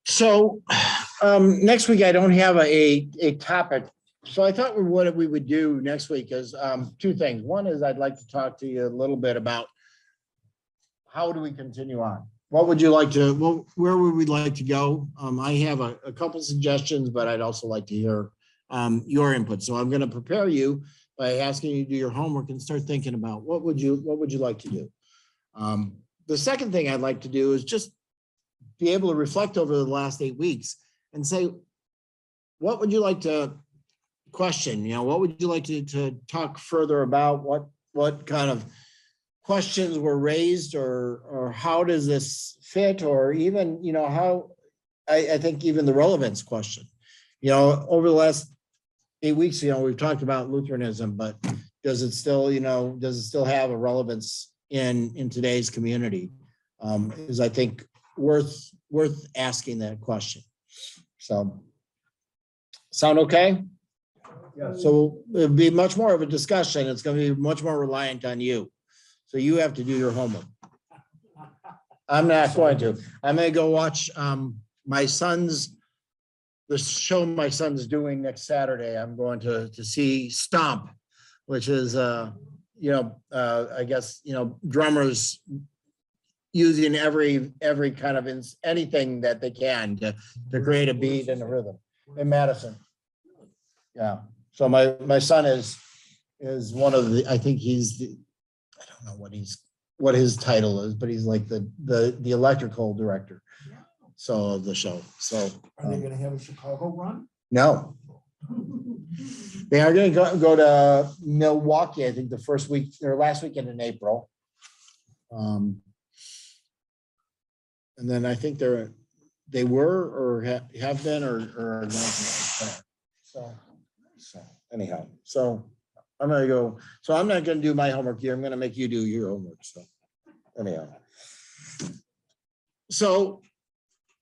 So next week, I don't have a topic. So I thought what we would do next week is two things. One is I'd like to talk to you a little bit about how do we continue on? What would you like to, well, where would we like to go? I have a couple suggestions, but I'd also like to hear your input. So I'm going to prepare you by asking you to do your homework and start thinking about what would you like to do? The second thing I'd like to do is just be able to reflect over the last 8 weeks and say, what would you like to question? You know, what would you like to talk further about? What kind of questions were raised, or how does this fit, or even, you know, how I think even the relevance question, you know, over the last 8 weeks, you know, we've talked about Lutheranism, but does it still, you know, does it still have a relevance in today's community? Is I think worth asking that question. So sound okay? Yeah. So it'll be much more of a discussion. It's going to be much more reliant on you. So you have to do your homework. I'm not going to. I'm going to go watch the show my son's doing next Saturday. I'm going to see Stomp, which is I guess, you know, drummers using every kind of anything that they can to create a beat and a rhythm in Madison. Yeah. So my son is one of the, I think he's the, I don't know what his title is, but he's like the electrical director. So of the show. So are they going to have a Chicago run? No. They are going to go to Milwaukee, I think the first week or last weekend in April. And then I think they were or have been or are going to. So anyhow, so I'm going to go. So I'm not going to do my homework here. I'm going to make you do your homework. So anyhow. So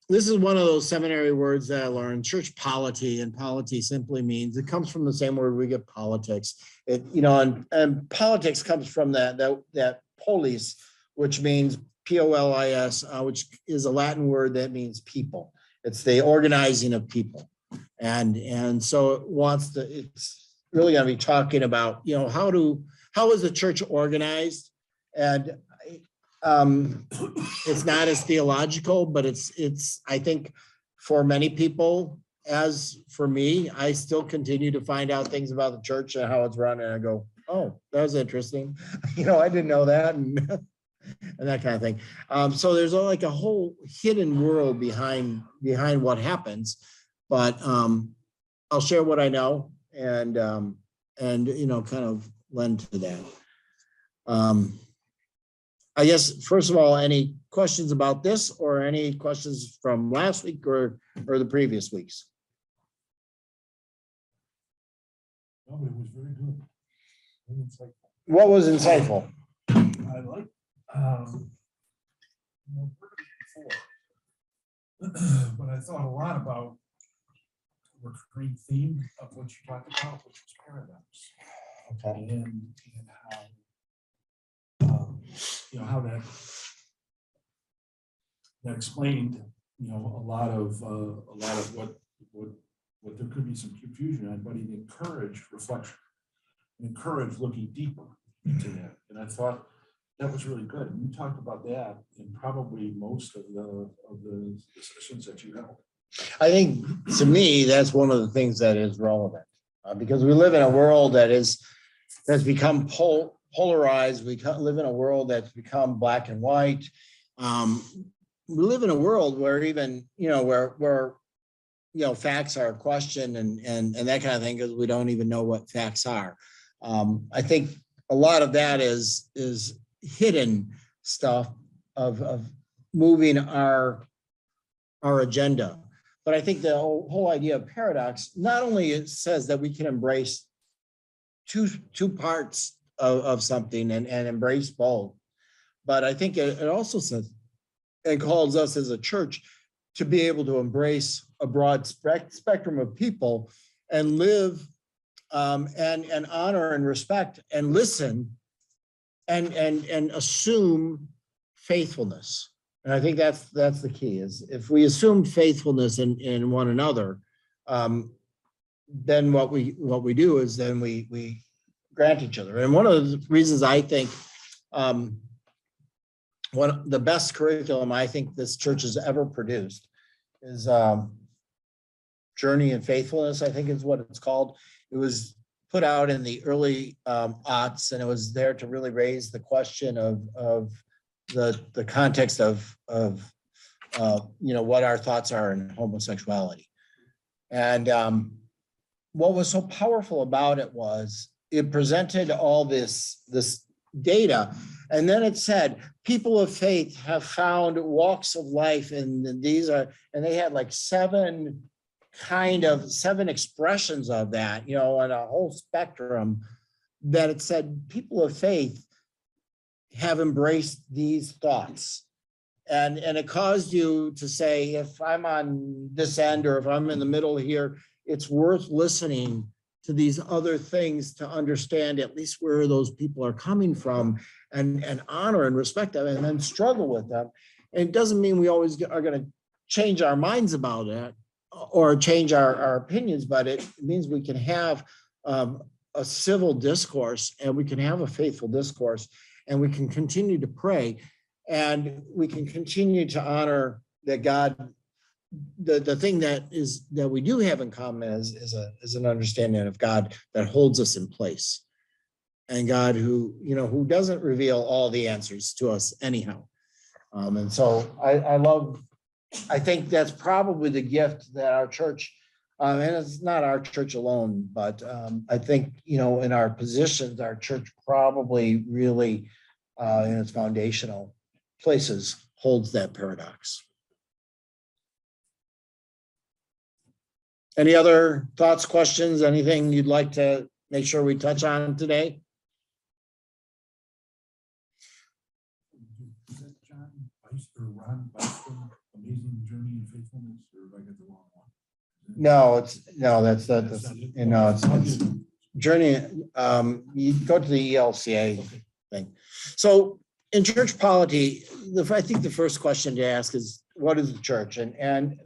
this is one of those seminary words that I learned, church polity, and polity simply means, it comes from the same word we get politics. It, you know, and politics comes from that polis, which means P-O-L-I-S, which is a Latin word that means people. It's the organizing of people. And so it's really going to be talking about, you know, how is the church organized? And it's not as theological, but it's I think for many people, as for me, I still continue to find out things about the church and how it's run, and I go, oh, that was interesting. You know, I didn't know that, and that kind of thing. So there's like a whole hidden world behind what happens, but I'll share what I know and you know, kind of lend to that. I guess, first of all, any questions about this or any questions from last week or the previous weeks? No, but it was very good. Very insightful. What was insightful? I like before, but I thought a lot about the recurring theme of what you talked about, which was paradigms. Okay. And how you know, how that explained, you know, a lot of what there could be some confusion on, but it encouraged reflection, encouraged looking deeper into that. And I thought that was really good. And you talked about that in probably most of the discussions that you held. I think, to me, that's one of the things that is relevant because we live in a world that's become polarized. We live in a world that's become black and white. We live in a world where even, you know, where you know, facts are questioned and that kind of thing, because we don't even know what facts are. I think a lot of that is hidden stuff of moving our agenda. But I think the whole idea of paradox, not only it says that we can embrace two parts of something and embrace both, but I think it also says and calls us as a church to be able to embrace a broad spectrum of people and live and honor and respect and listen and assume faithfulness. And I think that's the key, is if we assume faithfulness in one another, then what we do is then we grant each other. And one of the reasons I think one of the best curriculum I think this church has ever produced is Journey and Faithfulness, I think is what it's called. It was put out in the early aughts, and it was there to really raise the question of the context of what our thoughts are in homosexuality. And what was so powerful about it was it presented all this data, and then it said people of faith have found walks of life, and they had like seven expressions of that, on a whole spectrum, that it said people of faith have embraced these thoughts. And it caused you to say, if I'm on this end or if I'm in the middle here, it's worth listening to these other things to understand at least where those people are coming from, and honor and respect them, and then struggle with them. And it doesn't mean we always are going to change our minds about it or change our opinions, but it means we can have a civil discourse, and we can have a faithful discourse, and we can continue to pray, and we can continue to honor that God. The thing that we do have in common is an understanding of God that holds us in place, and God who doesn't reveal all the answers to us anyhow. And so I think that's probably the gift that our church, and it's not our church alone, but I think, in our positions, our church probably really in its foundational places holds that paradox. Any other thoughts, questions, anything you'd like to make sure we touch on today? Is that John Weiss or Ron Weissman, Amazing Journey and Faithfulness, or have I got the wrong one? It's Journey. You go to the ELCA thing. So in church polity, I think the first question to ask is, what is the church? And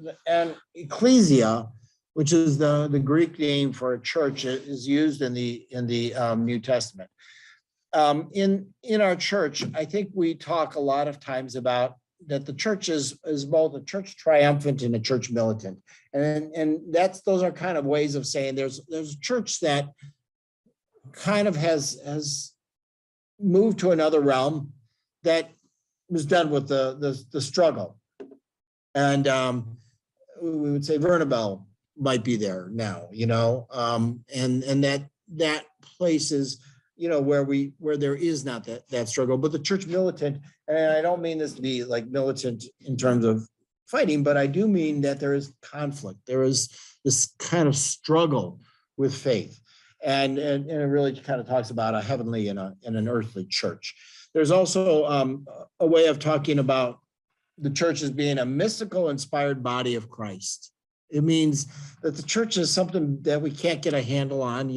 ecclesia, which is the Greek name for a church, is used in the New Testament. In our church, I think we talk a lot of times about that the church is both a church triumphant and a church militant, and those are kind of ways of saying there's a church that kind of has moved to another realm that was done with the struggle, and we would say Vernabelle might be there now, and that place is, where there is not that struggle, but the church militant, and I don't mean this to be like militant in terms of fighting, but I do mean that there is conflict. There is this kind of struggle with faith, and it really kind of talks about a heavenly and an earthly church. There's also a way of talking about the church as being a mystical, inspired body of Christ. It means that the church is something that we can't get a handle on.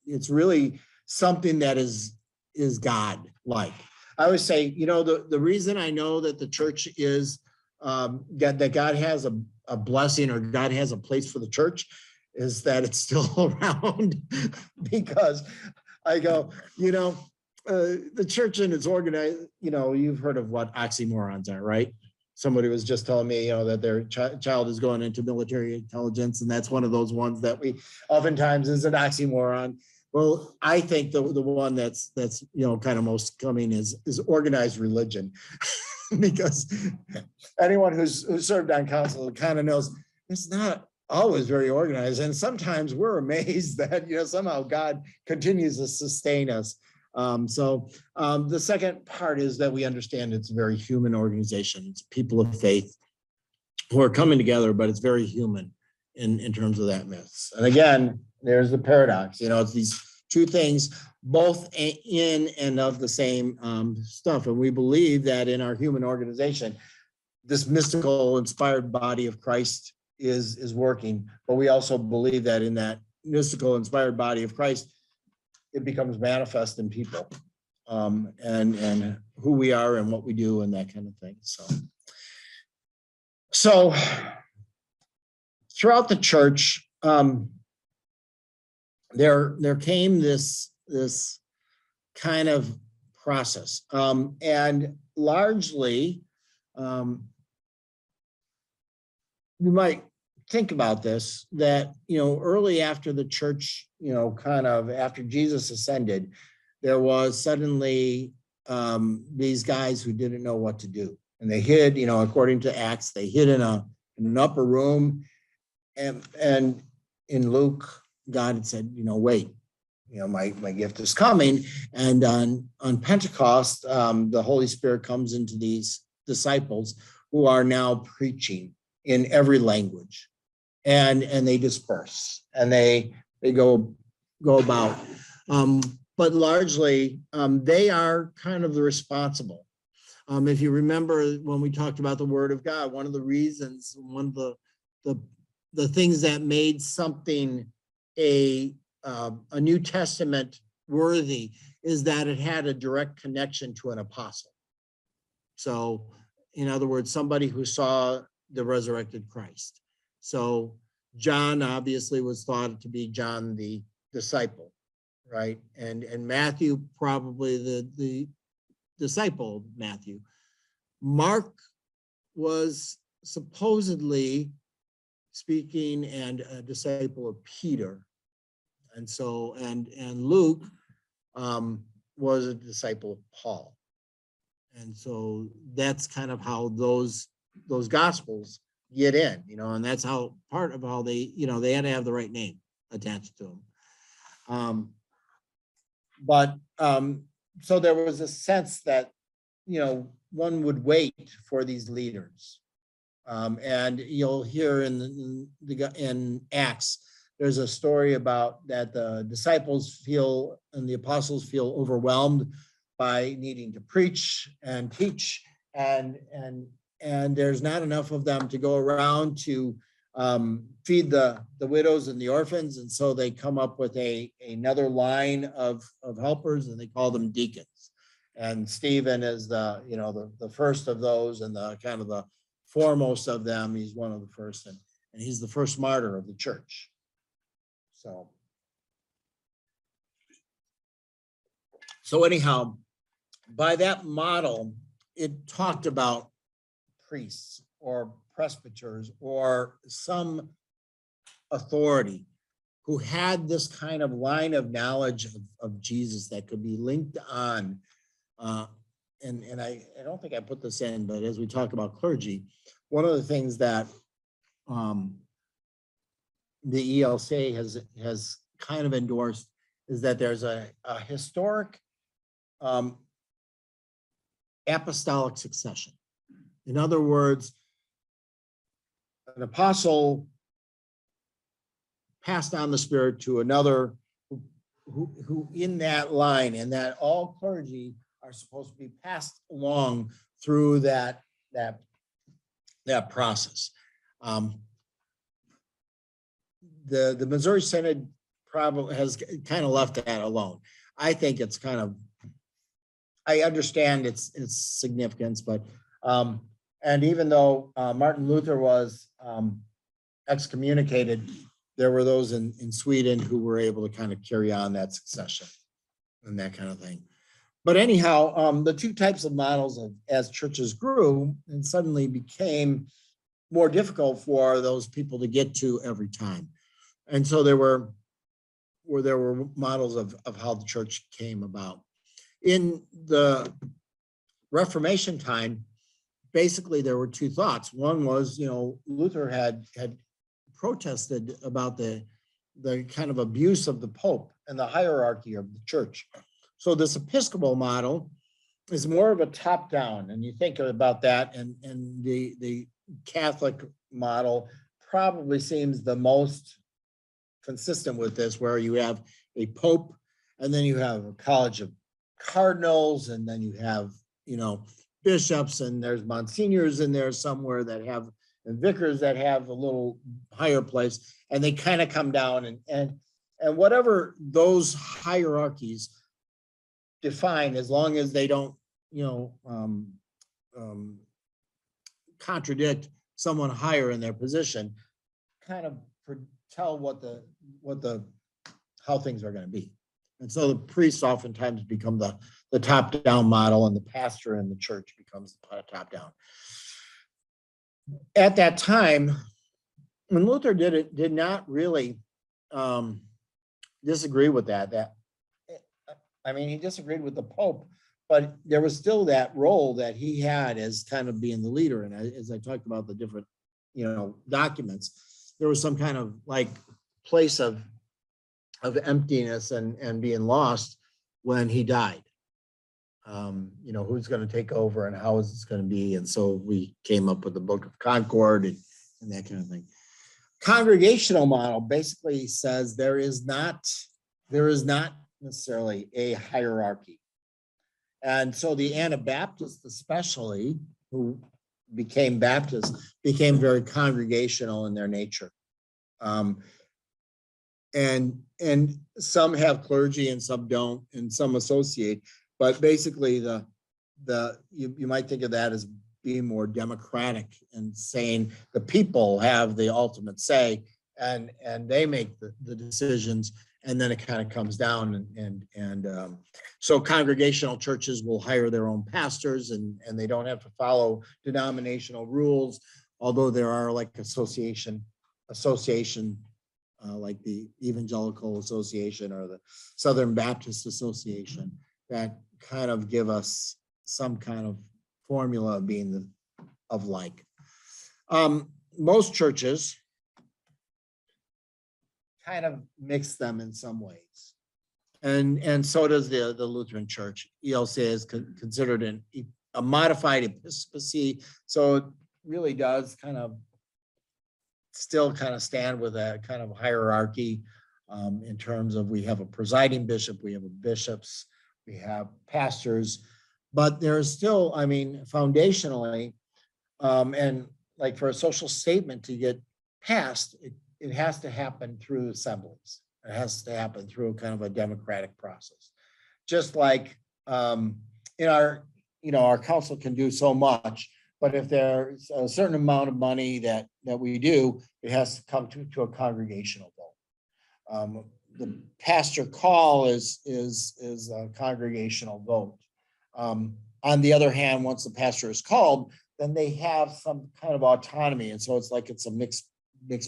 It's really something that is God-like. I always say, the reason I know that the church is that God has a blessing, or God has a place for the church, is that it's still around. Because I go, the church and its organized, you've heard of what oxymorons are, right? Somebody was just telling me, that their child is going into military intelligence, and that's one of those ones that we oftentimes is an oxymoron. Well, I think the one that's kind of most coming is organized religion, because anyone who's served on council kind of knows it's not always very organized, and sometimes we're amazed that somehow God continues to sustain us. So the second part is that we understand it's a very human organization. It's people of faith who are coming together, but it's very human in terms of that myth. And again, there's the paradox. It's these two things, both in and of the same stuff. And we believe that in our human organization, this mystical, inspired body of Christ is working. But we also believe that in that mystical, inspired body of Christ, it becomes manifest in people, and who we are and what we do and that kind of thing. So So throughout the church, there came this kind of process, and largely, you might think about this, that, early after the church, kind of after Jesus ascended, there was suddenly these guys who didn't know what to do. And they hid, according to Acts, they hid in an upper room. And in Luke, God had said, wait, my gift is coming. And on Pentecost, the Holy Spirit comes into these disciples who are now preaching in every language. And they disperse and they go about. But largely, they are kind of the responsible. If you remember when we talked about the Word of God, one of the reasons, one of the things that made something a New Testament worthy is that it had a direct connection to an apostle. So, in other words, somebody who saw the resurrected Christ. So John obviously was thought to be John the disciple, right? And Matthew, probably the disciple Matthew. Mark was supposedly speaking and a disciple of Peter. And so, and Luke was a disciple of Paul. And so that's kind of how those gospels get in, and that's how part of how they, they had to have the right name attached to them. So there was a sense that, one would wait for these leaders. And you'll hear in Acts, there's a story about that the disciples feel and the apostles feel overwhelmed by needing to preach and teach, and there's not enough of them to go around to feed the widows and the orphans, and so they come up with another line of helpers, and they call them deacons. And Stephen is the first of those, and the kind of the foremost of them. He's one of the first, and he's the first martyr of the church. So anyhow, by that model, it talked about priests or presbyters or some authority who had this kind of line of knowledge of Jesus that could be linked on. And I don't think I put this in, but as we talk about clergy, one of the things that the ELCA has kind of endorsed is that there's a historic apostolic succession. In other words, an apostle passed on the Spirit to another who in that line, and that all clergy are supposed to be passed along through that process. The Missouri Synod probably has kind of left that alone. I think it's kind of, I understand its significance, but and even though Martin Luther was excommunicated, there were those in Sweden who were able to kind of carry on that succession and that kind of thing. But anyhow, the two types of models as churches grew and suddenly became more difficult for those people to get to every time. And so there were models of how the church came about. In the Reformation time, basically there were two thoughts. One was, Luther had protested about the kind of abuse of the Pope and the hierarchy of the church. So this Episcopal model is more of a top-down, and you think about that, and the Catholic model probably seems the most consistent with this, where you have a Pope, and then you have a college of cardinals, and then you have, bishops, and there's monsignors in there somewhere that have, and vicars that have a little higher place, and they kind of come down, and whatever those hierarchies define, as long as they don't, contradict someone higher in their position, kind of tell how things are going to be. And so the priests oftentimes become the top-down model, and the pastor in the church becomes the top-down. At that time, when Luther did not really disagree with that. I mean, he disagreed with the Pope, but there was still that role that he had as kind of being the leader. And as I talked about the different, documents, there was some kind of like place of emptiness and being lost when he died. Who's going to take over and how is this going to be? And so we came up with the Book of Concord and that kind of thing. Congregational model basically says there is not necessarily a hierarchy. And so the Anabaptists, especially, who became Baptists, became very congregational in their nature. And some have clergy and some don't, and some associate. But basically, you might think of that as being more democratic and saying the people have the ultimate say, and they make the decisions, and then it kind of comes down. So congregational churches will hire their own pastors, and they don't have to follow denominational rules, although there are like association like the Evangelical Association or the Southern Baptist Association that kind of give us some kind of formula of being of like. Most churches kind of mix them in some ways. And so does the Lutheran Church. ELCA is considered a modified episcopacy. So it really does still stand with a kind of hierarchy in terms of we have a presiding bishop, we have bishops, we have pastors, but there's still, foundationally, and like for a social statement to get passed, it has to happen through assemblies. It has to happen through kind of a democratic process. Just like in our council can do so much, but if there's a certain amount of money that we do, it has to come to a congregational vote. The pastor call is a congregational vote. On the other hand, once the pastor is called, then they have some kind of autonomy. And so it's a mixed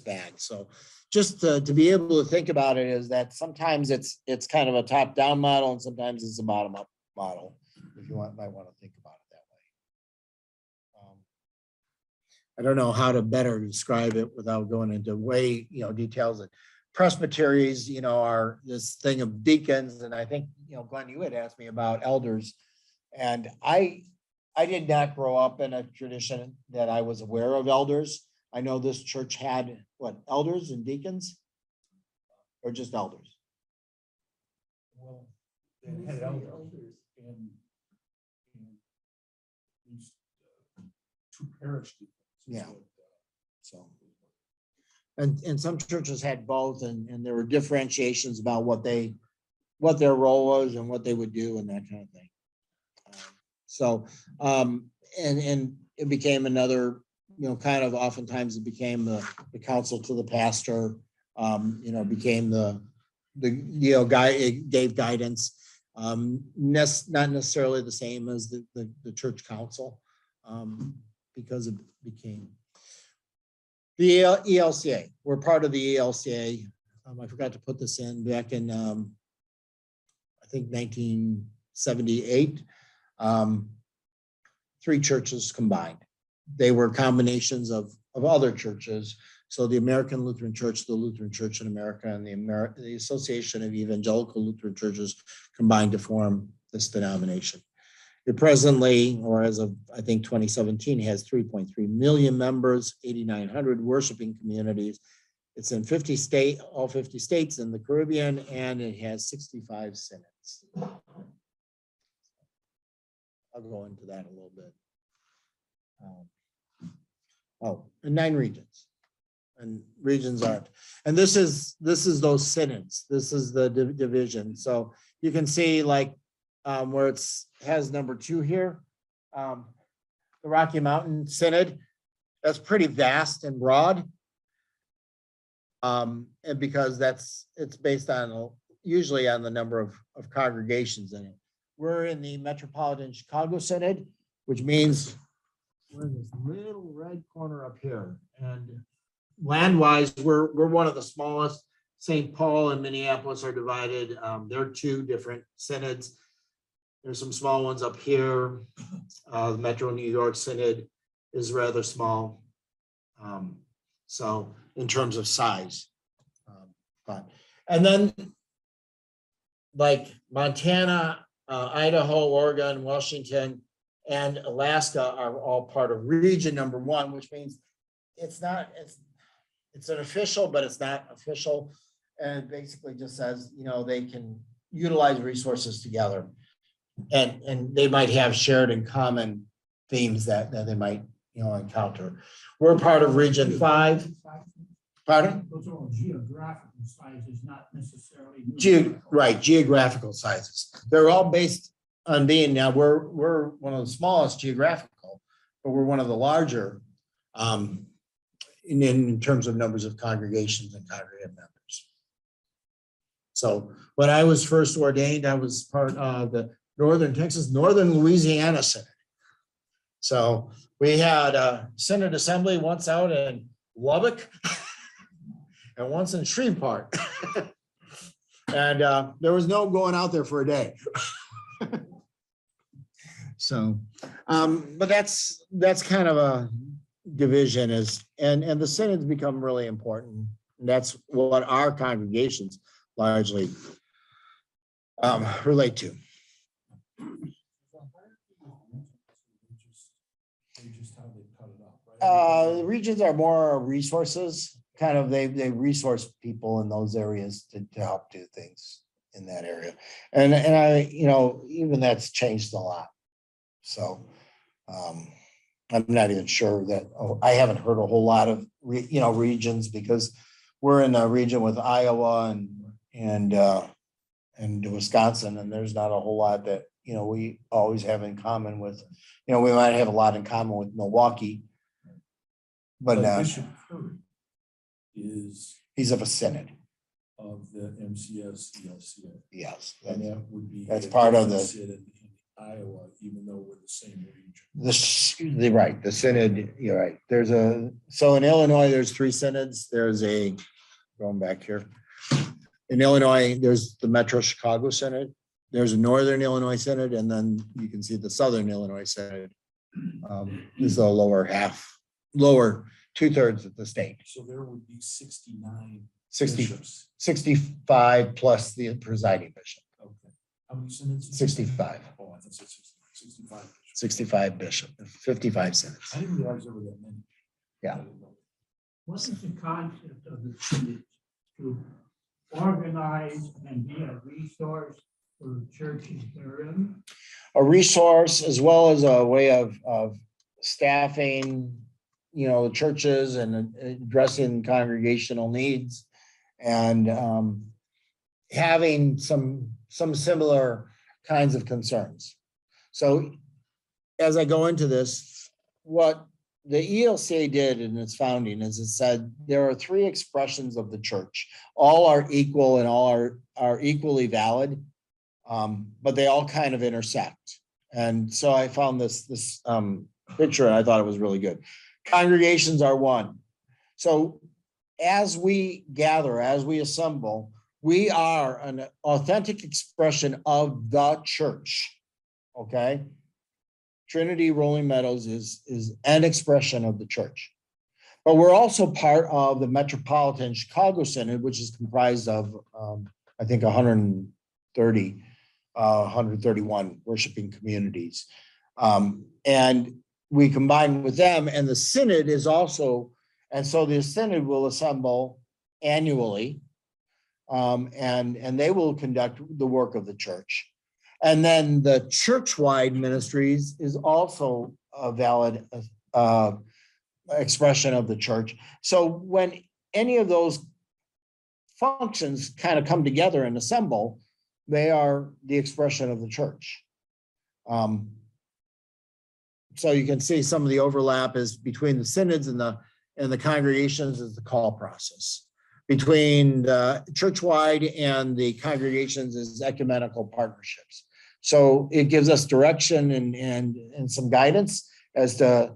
bag. So just to be able to think about it is that sometimes it's kind of a top-down model and sometimes it's a bottom-up model, if you might want to think about it that way. I don't know how to better describe it without going into details. Presbyteries, are this thing of deacons, and I think, Glenn, you had asked me about elders, and I did not grow up in a tradition that I was aware of elders. I know this church had elders and deacons, or just elders? Well, they had elders and these two parish deacons. Yeah. So. And some churches had both, and there were differentiations about what their role was and what they would do and that kind of thing. And it became another, kind of oftentimes it became the counsel to the pastor, became the guy, it gave guidance, not necessarily the same as the church council, because it became. The ELCA, we're part of the ELCA. I forgot to put this in back in, I think 1978. 3 churches combined. They were combinations of other churches. So the American Lutheran Church, the Lutheran Church in America, and the Association of Evangelical Lutheran Churches combined to form this denomination. It presently, or as of, I think, 2017, has 3.3 million members, 8,900 worshiping communities. It's in all 50 states in the Caribbean, and it has 65 synods. I'll go into that a little bit. And 9 regions. And regions aren't. And this is those synods. This is the division. So you can see where has number 2 here, the Rocky Mountain Synod. That's pretty vast and broad. And because it's based on, usually on the number of congregations in it. We're in the Metropolitan Chicago Synod, which means we're in this little red corner up here. And land-wise, we're one of the smallest. St. Paul and Minneapolis are divided. They're two different synods. There's some small ones up here. The Metro New York Synod is rather small. So in terms of size. And then like Montana, Idaho, Oregon, Washington, and Alaska are all part of region number 1, which means it's an official, but it's not official. And it basically just says, they can utilize resources together. And they might have shared and common themes that they might, encounter. We're part of region 5. Pardon? Those are all geographical sizes, not necessarily. Geographical sizes. They're all based on being, now we're one of the smallest geographical, but we're one of the larger in terms of numbers of congregations and congregant members. So when I was first ordained, I was part of the Northern Louisiana Synod. So we had a Synod assembly once out in Lubbock and once in Shreveport. And there was no going out there for a day. So, but that's kind of a division and the synods become really important. And that's what our congregations largely relate to. The regions are more resources, kind of they resource people in those areas to help do things in that area. And I, even that's changed a lot. So I'm not even sure that, I haven't heard a whole lot of, regions, because we're in a region with Iowa and Wisconsin, and there's not a whole lot that, we always have in common with, we might have a lot in common with Milwaukee. But Bishop Curry he's of a synod of the MCS ELCA. Yes, And that would be. that's part of the Synod in Iowa, even though we're the same region. the synod. You're right. So in Illinois, there's 3 synods. Going back here. In Illinois, there's the Metro Chicago Synod. There's a Northern Illinois Synod, and then you can see the Southern Illinois Synod. Is the lower 2/3 of the state. So there would be 69 60, bishops. 65 plus the presiding bishop. Okay. How many synods? 65. Oh, I thought it said 65 bishops. 65 bishop, 55 synods. I didn't realize there were that many. Yeah. I didn't know. What is the concept of the synod? To organize and be a resource for the churches they're in? A resource as well as a way of staffing, the churches and addressing congregational needs and having some similar kinds of concerns. So as I go into this, what the ELCA did in its founding is it said there are 3 expressions of the church. All are equal and all are equally valid, but they all kind of intersect. And so I found this picture and I thought it was really good. Congregations are one. So as we gather, as we assemble, we are an authentic expression of the church. Okay. Trinity Rolling Meadows is an expression of the church. But we're also part of the Metropolitan Chicago Synod, which is comprised of, I think, 131 worshiping communities. And we combine with them, and the synod is also, and so the synod will assemble annually, and they will conduct the work of the church. And then the church-wide ministries is also a valid expression of the church. So when any of those functions kind of come together and assemble, they are the expression of the church. so you can see some of the overlap is between the synods and the congregations is the call process. Between the church-wide and the congregations is ecumenical partnerships. So it gives us direction and some guidance as to,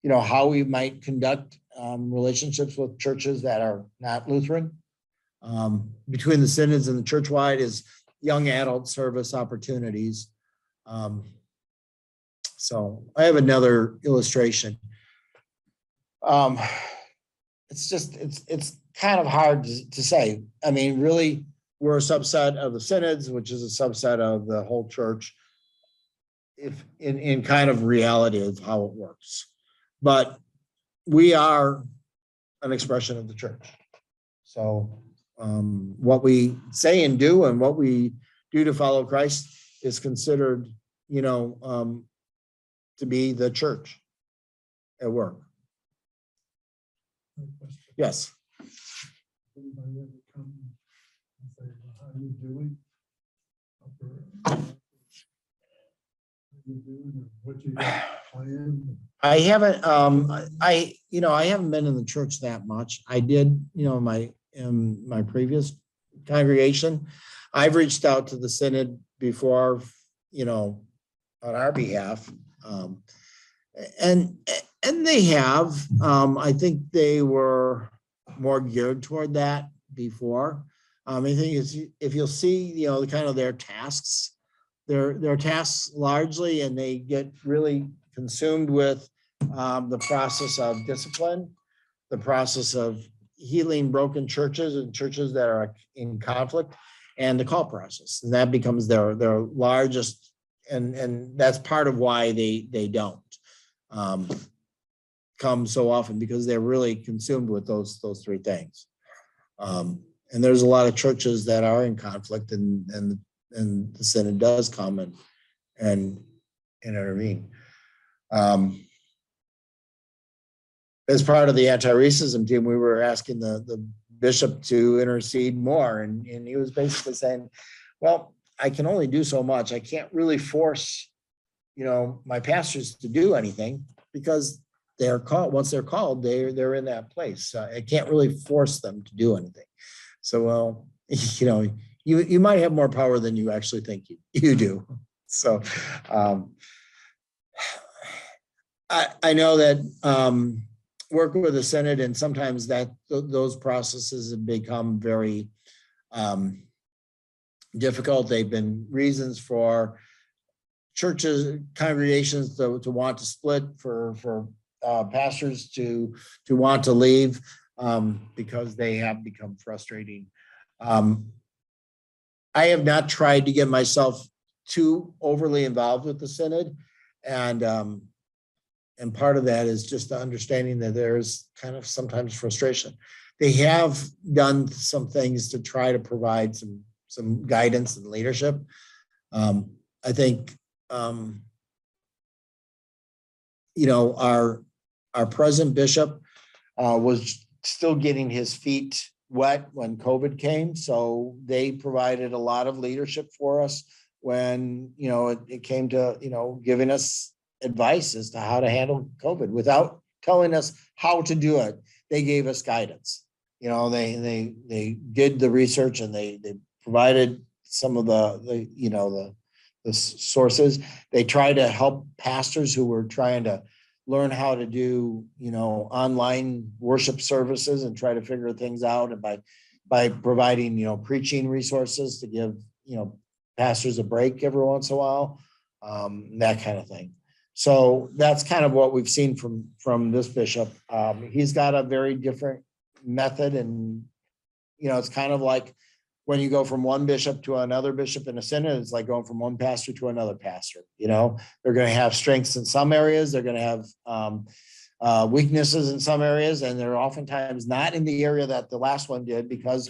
how we might conduct relationships with churches that are not Lutheran. Between the synods and the church-wide is young adult service opportunities. So I have another illustration. It's kind of hard to say. I mean, really, we're a subset of the synods, which is a subset of the whole church, if in kind of reality of how it works. But we are an expression of the church. So what we say and do and what we do to follow Christ is considered, to be the church at work. Yes. Anybody ever come and say, well, how you doing? How you doing? Or what you got planned? I haven't, I haven't been in the church that much. I did, in my previous congregation. I've reached out to the synod before, on our behalf. And they have, I think they were more geared toward that before. I think if you'll see, kind of their tasks, their tasks largely, and they get really consumed with the process of discipline, the process of healing broken churches and churches that are in conflict, and the call process. And that becomes their largest, and that's part of why they don't come so often, because they're really consumed with those three things. And there's a lot of churches that are in conflict, and the synod does come and intervene. As part of the anti-racism team, we were asking the bishop to intercede more, and he was basically saying, well, I can only do so much. I can't really force, my pastors to do anything, because they're called. Once they're called, they're in that place. I can't really force them to do anything. So, well, you might have more power than you actually think you do. So, I know that working with the synod, and sometimes those processes have become very difficult. They've been reasons for churches, congregations to want to split, for pastors to want to leave, because they have become frustrating. I have not tried to get myself too overly involved with the synod, and part of that is just the understanding that there's kind of sometimes frustration. They have done some things to try to provide some guidance and leadership. I think, our present bishop was still getting his feet wet when COVID came. So they provided a lot of leadership for us when, it came to, giving us advice as to how to handle COVID without telling us how to do it. They gave us guidance. They did the research, and they provided some of the sources. They tried to help pastors who were trying to learn how to do, online worship services and try to figure things out, and by providing, preaching resources to give, pastors a break every once in a while, that kind of thing. So that's kind of what we've seen from this bishop. He's got a very different method, and, it's kind of like when you go from one bishop to another bishop in a synod, it's like going from one pastor to another pastor. They're going to have strengths in some areas. They're going to have weaknesses in some areas, and they're oftentimes not in the area that the last one did, because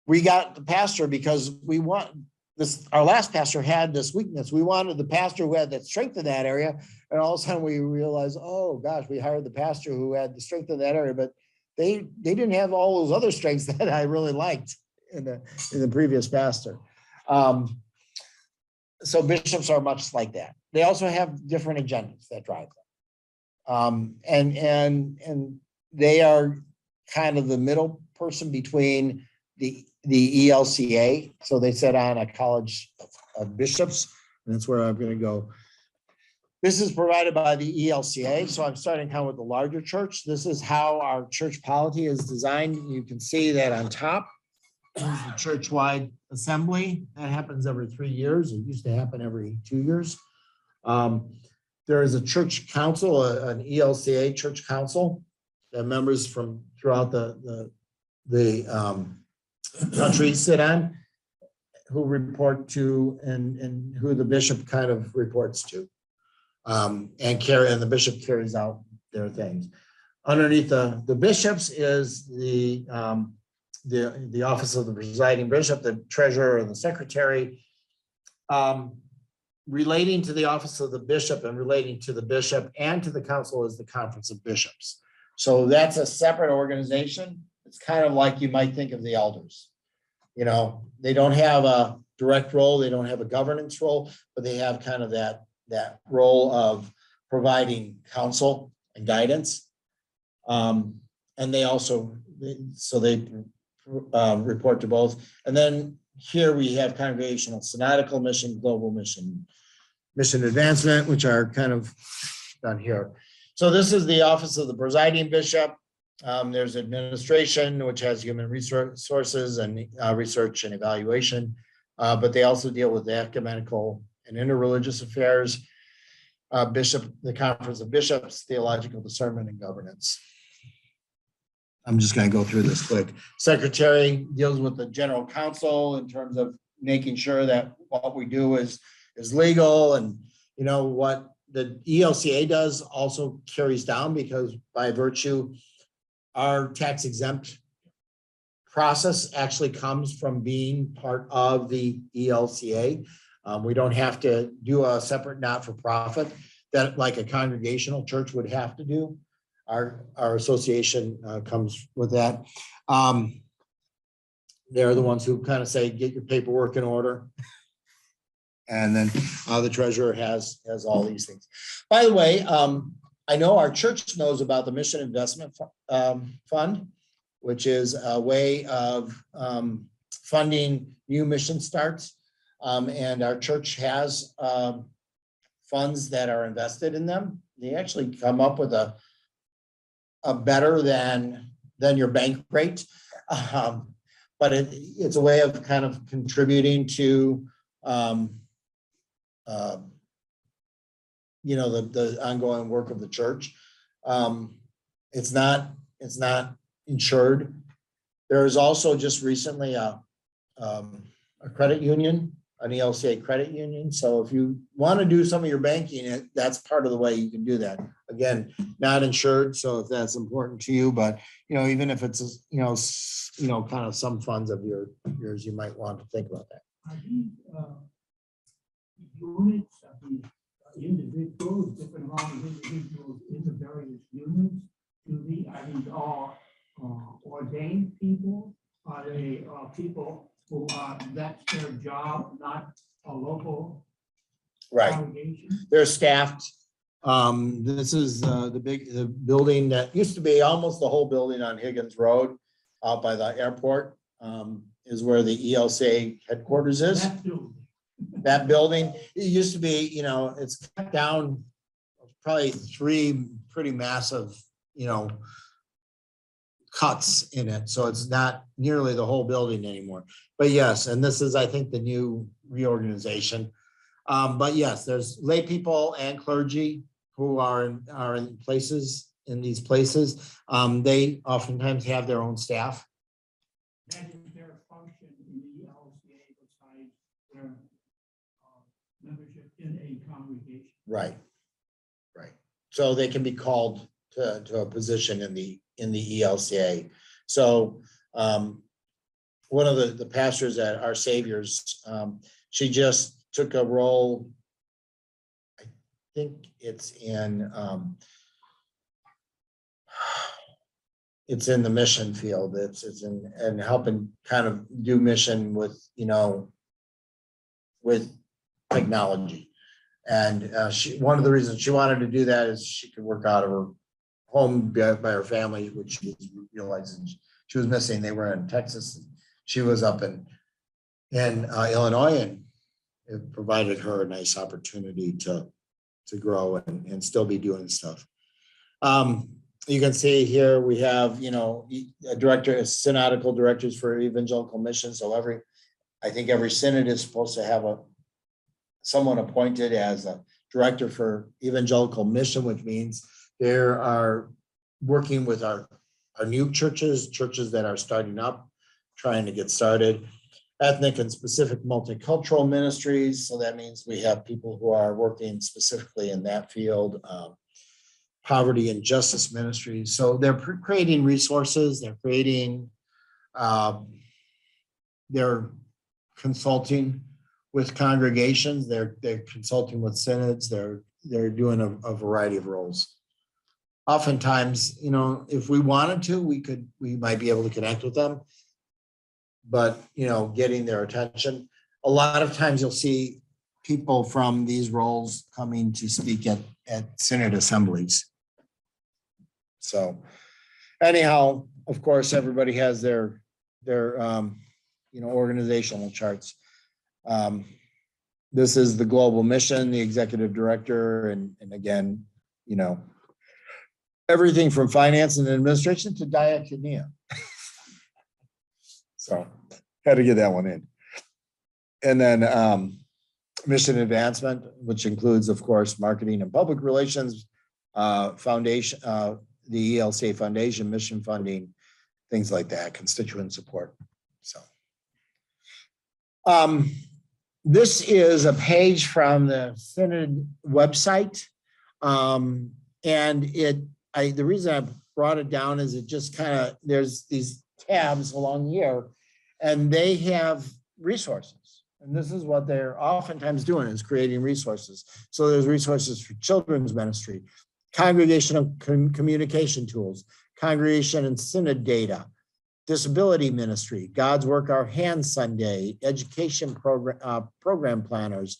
we got the pastor because we want this. Our last pastor had this weakness. We wanted the pastor who had that strength in that area, and all of a sudden we realized, oh gosh, we hired the pastor who had the strength in that area, but they didn't have all those other strengths that I really liked in the previous pastor. So bishops are much like that. They also have different agendas that drive them. And they are kind of the middle person between the ELCA. So they sit on a college of bishops, and that's where I'm going to go. This is provided by the ELCA. So I'm starting kind of with the larger church. This is how our church polity is designed. You can see that on top is the church-wide assembly. That happens every 3 years. It used to happen every 2 years. There is a church council, an ELCA church council, that members from throughout the country sit on, who report to and who the bishop kind of reports to. And the bishop carries out their things. Underneath the bishops is the office of the presiding bishop, the treasurer, and the secretary. Relating to the office of the bishop and relating to the bishop and to the council is the Conference of Bishops. So that's a separate organization. It's kind of like you might think of the elders. You know, they don't have a direct role, they don't have a governance role, but they have kind of that role of providing counsel and guidance. And they also, report to both. And then here we have congregational synodical mission, global mission, mission advancement, which are kind of done here. So this is the office of the presiding bishop. There's administration, which has human resources and research and evaluation, but they also deal with the ecumenical and interreligious affairs. The Conference of Bishops, theological discernment and governance. I'm just going to go through this quick. Secretary deals with the general counsel in terms of making sure that what we do is legal, and you know what the ELCA does also carries down, because by virtue our tax exempt process actually comes from being part of the ELCA. We don't have to do a separate not-for-profit that like a congregational church would have to do. Our association comes with that. They're the ones who kind of say, get your paperwork in order. And then the treasurer has all these things. By the way, I know our church knows about the Mission Investment Fund, which is a way of funding new mission starts. And our church has funds that are invested in them. They actually come up with a better than your bank rate. But it's a way of kind of contributing to the ongoing work of the church. It's not insured. There is also just recently a credit union, an ELCA credit union. So if you want to do some of your banking, that's part of the way you can do that. Again, not insured. So if that's important to you, but even if it's kind of some funds of yours, you might want to think about that. Are these units of the individuals, different amount of individuals in the various units? Are these all ordained people? Are they people who that's their job, not a local congregation? They're staffed. This is the building that used to be almost the whole building on Higgins Road out by the airport, is where the ELCA headquarters is. That building, it used to be, it's cut down probably 3 pretty massive, cuts in it. So it's not nearly the whole building anymore. But yes, and this is, I think, the new reorganization. But yes, there's lay people and clergy who are in these places. They oftentimes have their own staff. That is their function in the ELCA besides their membership in a congregation. Right. So they can be called to a position in the ELCA. So one of the pastors at Our Savior's, she just took a role. I think it's in the mission field. It's in helping kind of do mission with with technology. And one of the reasons she wanted to do that is she could work out of her home by her family, which she was realizing she was missing. They were in Texas. She was up in Illinois, and it provided her a nice opportunity to grow and still be doing stuff. You can see here we have, a director, synodical directors for evangelical missions. So I think every synod is supposed to have someone appointed as a director for evangelical mission, which means they are working with our new churches that are starting up, trying to get started. Ethnic and specific multicultural ministries. So that means we have people who are working specifically in that field. Poverty and justice ministries. So they're creating resources. They're creating, they're consulting with congregations. They're consulting with synods. They're doing a variety of roles. Oftentimes, if we wanted to, we might be able to connect with them. But, getting their attention. A lot of times you'll see people from these roles coming to speak at synod assemblies. So anyhow, of course, everybody has their organizational charts. This is the global mission, the executive director, and again, everything from finance and administration to diakonia. So had to get that one in. And then mission advancement, which includes, of course, marketing and public relations, foundation, the ELCA Foundation, mission funding, things like that, constituent support. So this is a page from the Synod website. And the reason I brought it down is it just there's these tabs along here, and they have resources. And this is what they're oftentimes doing, is creating resources. So there's resources for children's ministry, congregational communication tools, congregation and synod data, disability ministry, God's Work Our Hands Sunday, education program planners,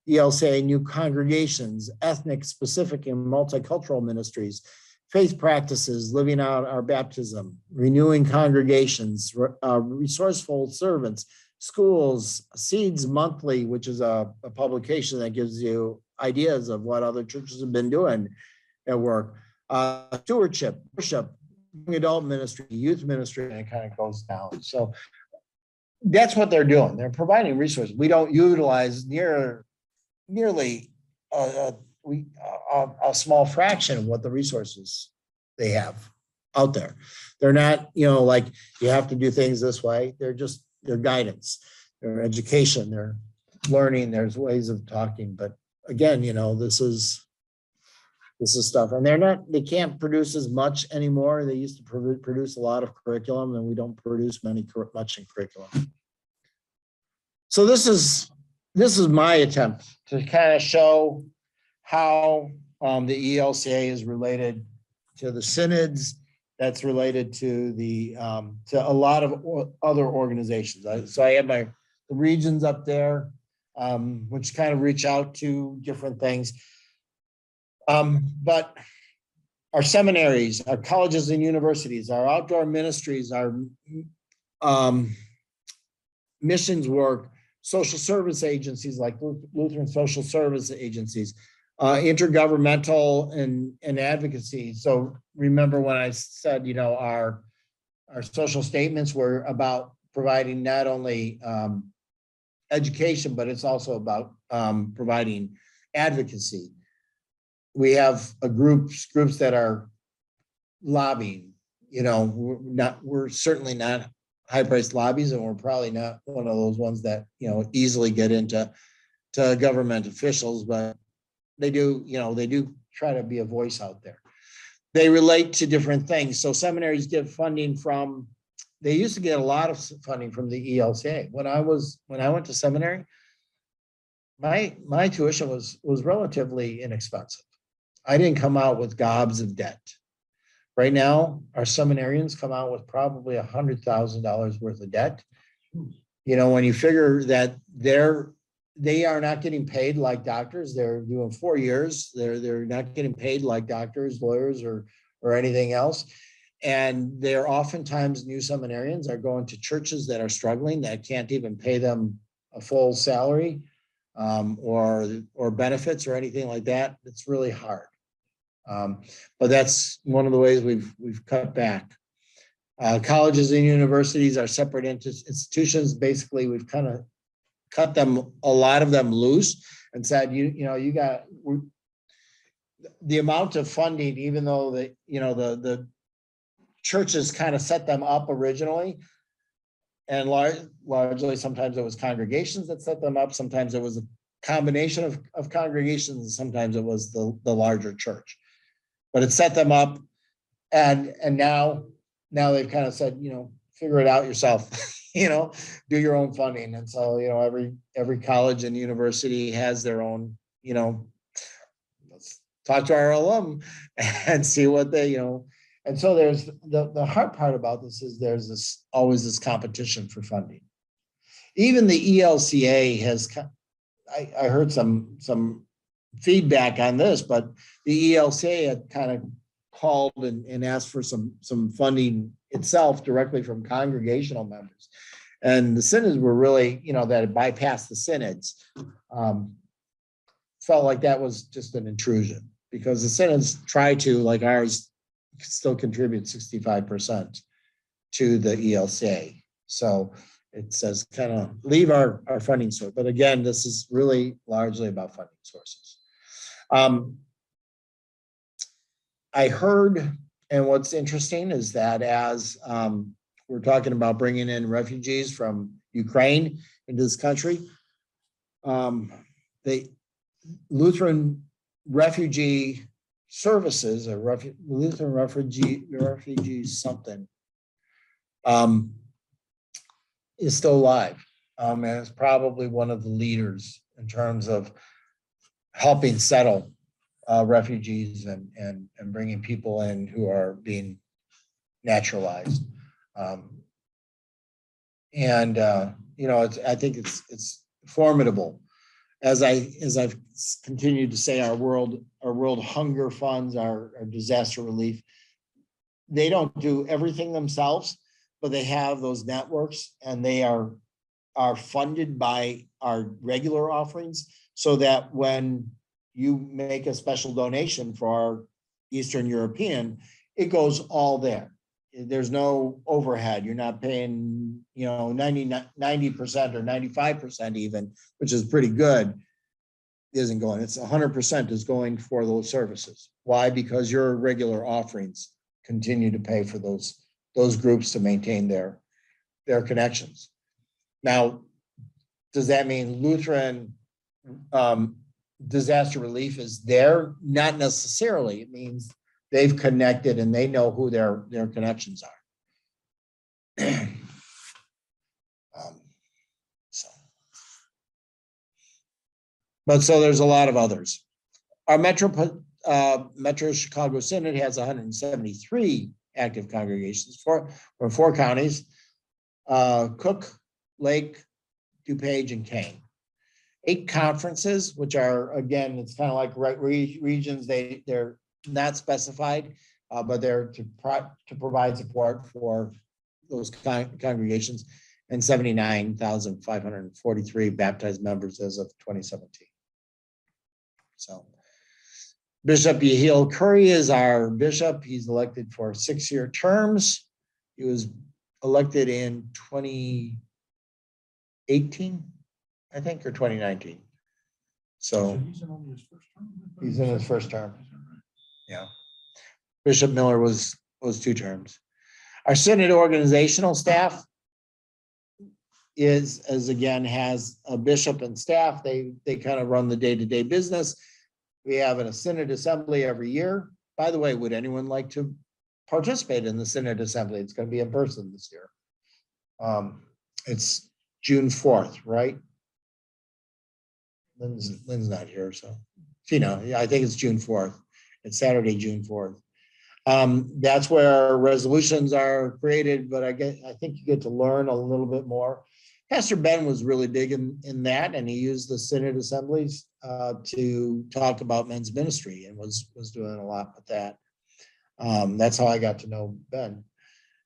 ELCA new congregations, ethnic, specific, and multicultural ministries, faith practices, living out our baptism, renewing congregations, resourceful servants, schools, Seeds Monthly, which is a publication that gives you ideas of what other churches have been doing at work, stewardship, worship, young adult ministry, youth ministry, and it kind of goes down. So that's what they're doing. They're providing resources. We don't utilize nearly a small fraction of what the resources they have out there. They're not, like you have to do things this way. They're guidance, their education, their learning. There's ways of talking, but again, this is stuff, and they can't produce as much anymore. They used to produce a lot of curriculum, and we don't produce much in curriculum. So this is my attempt to kind of show how the ELCA is related to the synods, that's related to to a lot of other organizations. So I have the regions up there, which kind of reach out to different things. But our seminaries, our colleges and universities, our outdoor ministries, our missions work, social service agencies like Lutheran social service agencies, intergovernmental and advocacy. So remember when I said, our social statements were about providing not only education, but it's also about providing advocacy. We have groups that are lobbying. We're certainly not high-priced lobbies, and we're probably not one of those ones that easily get into government officials, but they do try to be a voice out there. They relate to different things. So seminaries get funding from. They used to get a lot of funding from the ELCA. When I went to seminary, my tuition was relatively inexpensive. I didn't come out with gobs of debt. Right now, our seminarians come out with probably $100,000 worth of debt. When you figure that their they are not getting paid like doctors. They're doing 4 years. They're not getting paid like doctors, lawyers, or anything else. And they're oftentimes new seminarians are going to churches that are struggling, that can't even pay them a full salary, or benefits or anything like that. It's really hard. But that's one of the ways we've cut back. Colleges and universities are separate institutions. Basically, we've kind of cut a lot of them loose and said, you got the amount of funding, even though the churches kind of set them up originally, and largely sometimes it was congregations that set them up. Sometimes it was a combination of congregations, and sometimes it was the larger church. But it set them up, and now they've kind of said, figure it out yourself. Do your own funding. And so, every college and university has their own, let's talk to our alum and see what they, and so there's the hard part about this is there's always this competition for funding. Even the ELCA has, I heard some feedback on this, but the ELCA had kind of called and asked for some funding itself directly from congregational members. And the synods were really, that had bypassed the synods, felt like that was just an intrusion, because the synods try to, like ours, still contribute 65% to the ELCA. So it says kind of leave our funding source. But again, this is really largely about funding sources. I heard, and what's interesting is that as we're talking about bringing in refugees from Ukraine into this country, the Lutheran Refugee Services, or Lutheran Refugee something, is still alive, and is probably one of the leaders in terms of helping settle refugees and bringing people in who are being naturalized. I think it's formidable. As I've continued to say, our world hunger funds, our disaster relief, they don't do everything themselves, but they have those networks, and they are funded by our regular offerings, so that when you make a special donation for our Eastern European, it goes all there. There's no overhead. You're not paying, 90% or 95% even, which is pretty good, isn't going. It's 100% is going for those services. Why? Because your regular offerings continue to pay for those groups to maintain their connections. Now, does that mean Lutheran disaster relief is there? Not necessarily. It means they've connected and they know who their connections are. So there's a lot of others. Our Metro Chicago Synod has 173 active congregations from 4 counties: Cook, Lake, DuPage, and Kane. 8 conferences, which are, again, it's kind of like regions. They're not specified, but they're to provide support for those congregations, and 79,543 baptized members as of 2017. So Bishop Yehiel Curry is our bishop. He's elected for 6-year terms. He was elected in 2018, I think, or 2019. So he's in only his first term? He's in his first term. Yeah. Bishop Miller was 2 terms. Our synod organizational staff has a bishop and staff. They kind of run the day-to-day business. We have a synod assembly every year. By the way, would anyone like to participate in the synod assembly? It's going to be in person this year. It's June 4th, right? Lynn's not here, so I think it's June 4th. It's Saturday, June 4th. That's where resolutions are created, but I think you get to learn a little bit more. Pastor Ben was really big in that, and he used the Synod assemblies to talk about men's ministry and was doing a lot with that. That's how I got to know Ben.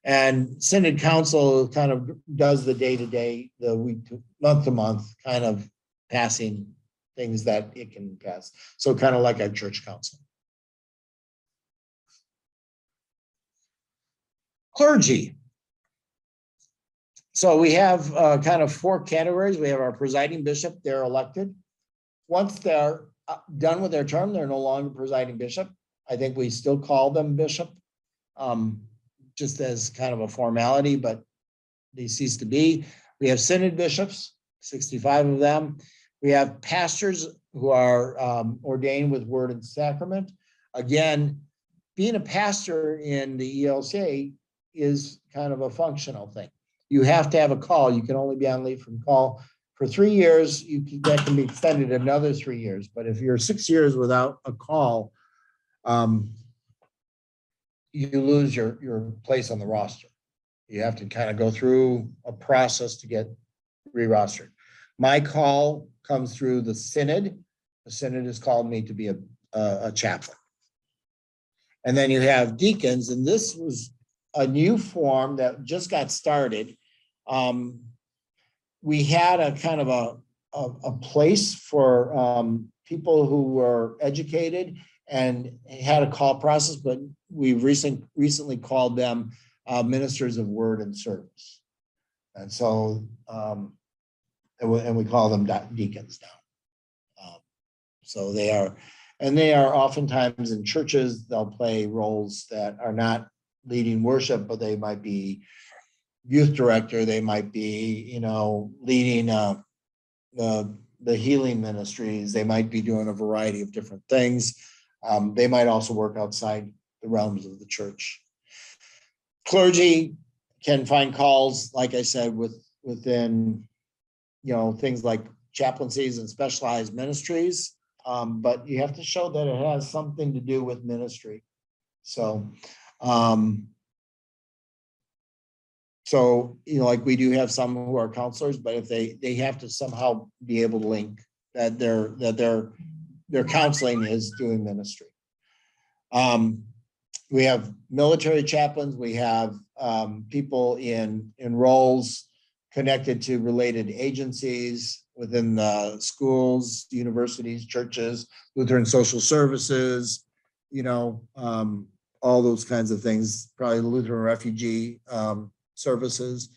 And Synod Council kind of does the day-to-day, the week, month-to-month kind of passing things that it can pass. So kind of like our church council. Clergy. So we have kind of 4 categories. We have our presiding bishop, they're elected. Once they're done with their term, they're no longer presiding bishop. I think we still call them bishop, just as kind of a formality, but they cease to be. We have synod bishops, 65 of them. We have pastors who are ordained with word and sacrament. Again, being a pastor in the ELCA is kind of a functional thing. You have to have a call. You can only be on leave from call for 3 years. That can be extended another 3 years. But if you're 6 years without a call, you lose your place on the roster. You have to kind of go through a process to get re-rostered. My call comes through the synod. The synod has called me to be a chaplain. And then you have deacons, and this was a new form that just got started. We had a kind of a place for people who were educated and had a call process, but we recently called them ministers of word and service. And so, and we call them deacons now. So they are oftentimes in churches, they'll play roles that are not leading worship, but they might be youth director, they might be, leading the healing ministries, they might be doing a variety of different things. They might also work outside the realms of the church. Clergy can find calls, like I said, within, things like chaplaincies and specialized ministries, but you have to show that it has something to do with ministry. So, like we do have some who are counselors, but if they have to somehow be able to link that their counseling is doing ministry. We have military chaplains. We have people in roles connected to related agencies within the schools, universities, churches, Lutheran social services, all those kinds of things, probably the Lutheran refugee services.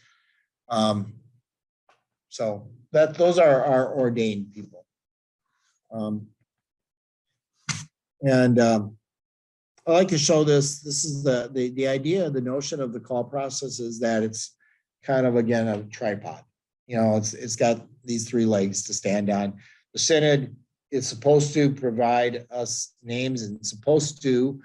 So those are our ordained people. I like to show this. This is the idea, the notion of the call process is that it's kind of, again, a tripod. It's got these 3 legs to stand on. The synod is supposed to provide us names and supposed to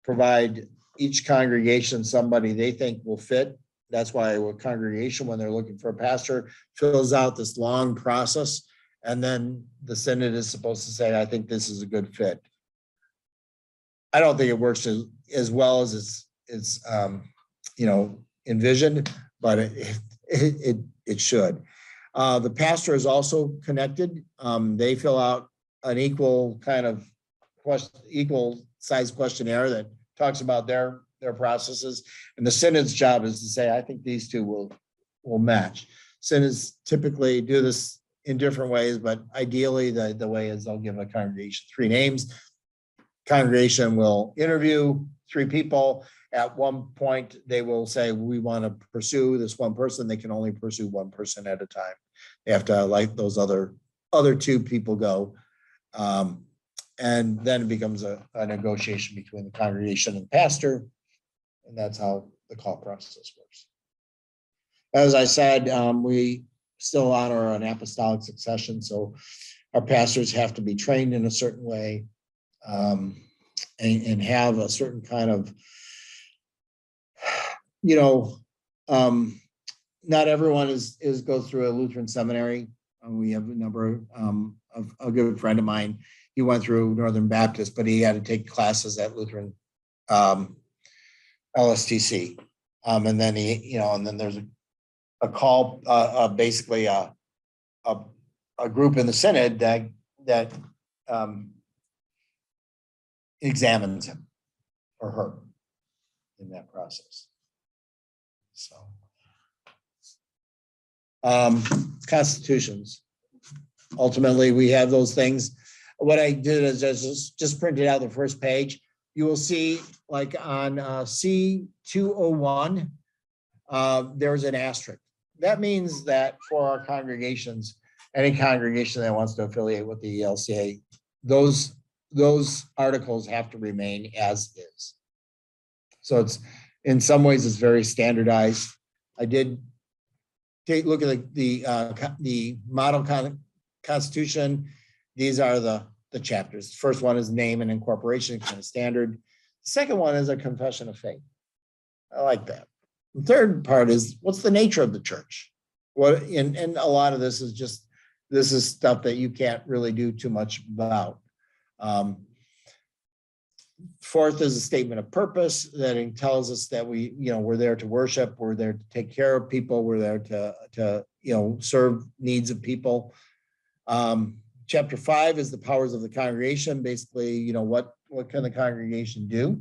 provide each congregation somebody they think will fit. That's why a congregation, when they're looking for a pastor, fills out this long process. And then the synod is supposed to say, I think this is a good fit. I don't think it works as well as it's envisioned, but it should. The pastor is also connected. They fill out an equal size questionnaire that talks about their processes. And the synod's job is to say, I think these 2 will match. Synods typically do this in different ways, but ideally the way is they'll give a congregation 3 names. Congregation will interview 3 people. At one point, they will say, we want to pursue this one person. They can only pursue one person at a time. They have to let those other 2 people go. And then it becomes a negotiation between the congregation and pastor. And that's how the call process works. As I said, we still honor an apostolic succession. So our pastors have to be trained in a certain way. And have a certain kind of, not everyone goes through a Lutheran seminary. We have a number of a good friend of mine. He went through Northern Baptist, but he had to take classes at Lutheran LSTC. And then and then there's call, basically a group in the Synod that examines him or her in that process. So, constitutions. Ultimately, we have those things. What I did is just printed out the first page. You will see, like on C201, there's an asterisk. That means that for our congregations, any congregation that wants to affiliate with the ELCA, those articles have to remain as is. So it's, in some ways, it's very standardized. I did take a look at the model constitution. These are the chapters. The first one is name and incorporation, kind of standard. The second one is a confession of faith. I like that. The third part is, what's the nature of the church? And a lot of this is stuff that you can't really do too much about. Fourth is a statement of purpose that tells us that we're there to worship, we're there to take care of people, we're there to serve needs of people. Chapter 5 is the powers of the congregation. Basically, what can the congregation do?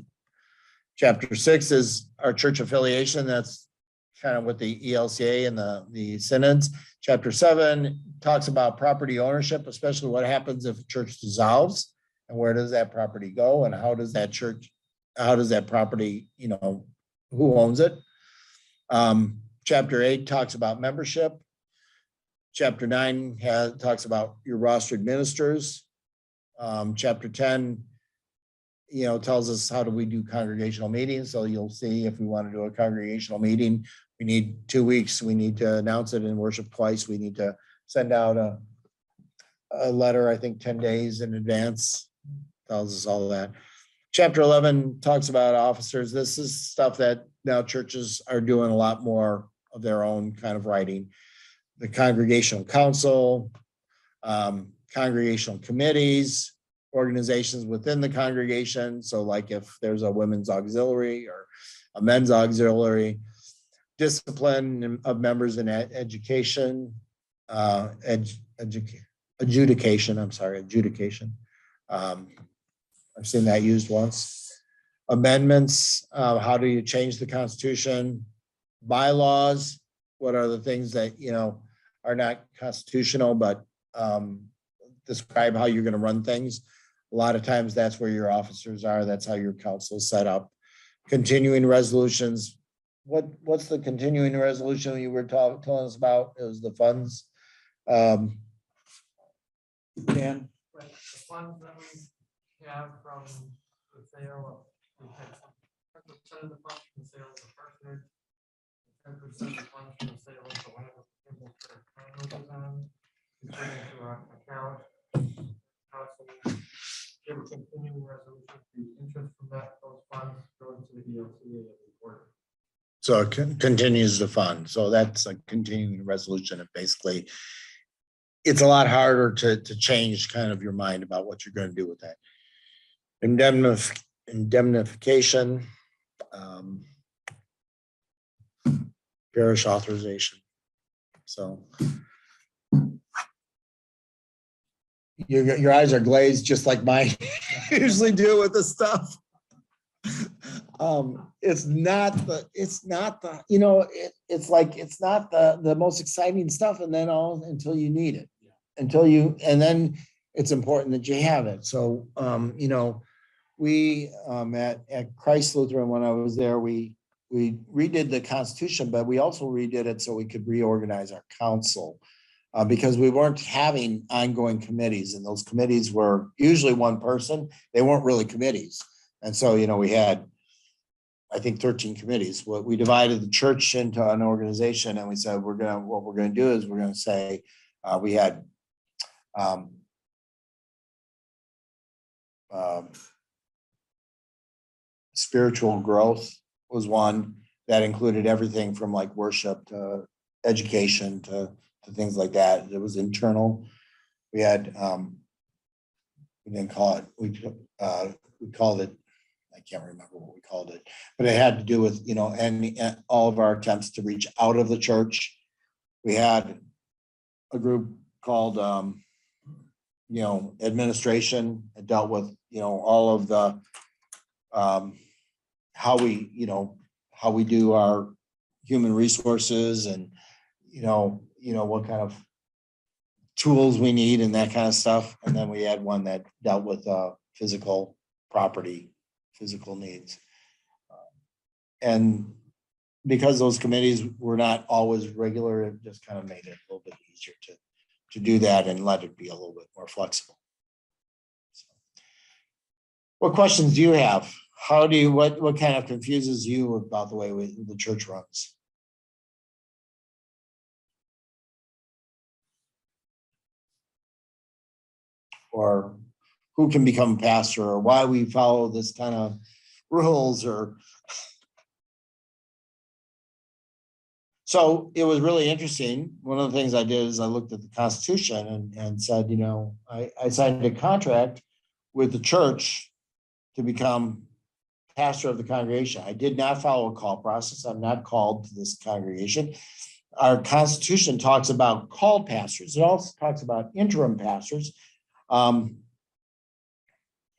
Chapter 6 is our church affiliation. That's kind of with the ELCA and the synods. Chapter 7 talks about property ownership, especially what happens if a church dissolves, and where does that property go, and how does that property, who owns it? Chapter 8 talks about membership. Chapter 9 talks about your rostered ministers. Chapter 10, tells us how do we do congregational meetings. So you'll see, if we want to do a congregational meeting, we need 2 weeks. We need to announce it in worship twice. We need to send out a letter, I think 10 days in advance. Tells us all of that. Chapter 11 talks about officers. This is stuff that now churches are doing a lot more of their own kind of writing. The congregational council, congregational committees, organizations within the congregation. So like if there's a women's auxiliary or a men's auxiliary, discipline of members in adjudication. I've seen that used once. Amendments, how do you change the Constitution? Bylaws, what are the things that, are not constitutional, but describe how you're going to run things. A lot of times that's where your officers are. That's how your council is set up. Continuing resolutions. What's the continuing resolution you were telling us about? It was the funds. Dan? Right, the funds that we have from the sale of, we had 10% of the funds from the sale of the parsonage, 10% of the funds from the sale of the land of the Kimball Church condos on, contributing to our account. Council give a continuing resolution, the interest from those funds going to the ELCA every quarter. So it continues to fund. So that's a continuing resolution. And basically, it's a lot harder to change kind of your mind about what you're going to do with that. Indemnification, parish authorization. So your eyes are glazed just like mine usually do with this stuff. It's not the most exciting stuff, and then until you need it, and then it's important that you have it. So we at Christ Lutheran, when I was there, we redid the Constitution, but we also redid it so we could reorganize our council, because we weren't having ongoing committees, and those committees were usually one person. They weren't really committees. And so, we had, I think, 13 committees. We divided the church into an organization, and we said, what we're going to do is we're going to say, we had spiritual growth was one that included everything from like worship to education to things like that. It was internal. We had, we didn't call it, we called it, I can't remember what we called it, but it had to do with, all of our attempts to reach out of the church We had a group called, administration. It dealt with, all of the, how we do our human resources and, what kind of tools we need and that kind of stuff. And then we had one that dealt with physical property, physical needs. And because those committees were not always regular, it just kind of made it a little bit easier to do that and let it be a little bit more flexible. So, what questions do you have? What kind of confuses you about the way the church runs? Or who can become a pastor, or why we follow this kind of rules, or so it was really interesting. One of the things I did is I looked at the Constitution and said, I signed a contract with the church to become pastor of the congregation. I did not follow a call process. I'm not called to this congregation. Our Constitution talks about called pastors. It also talks about interim pastors. And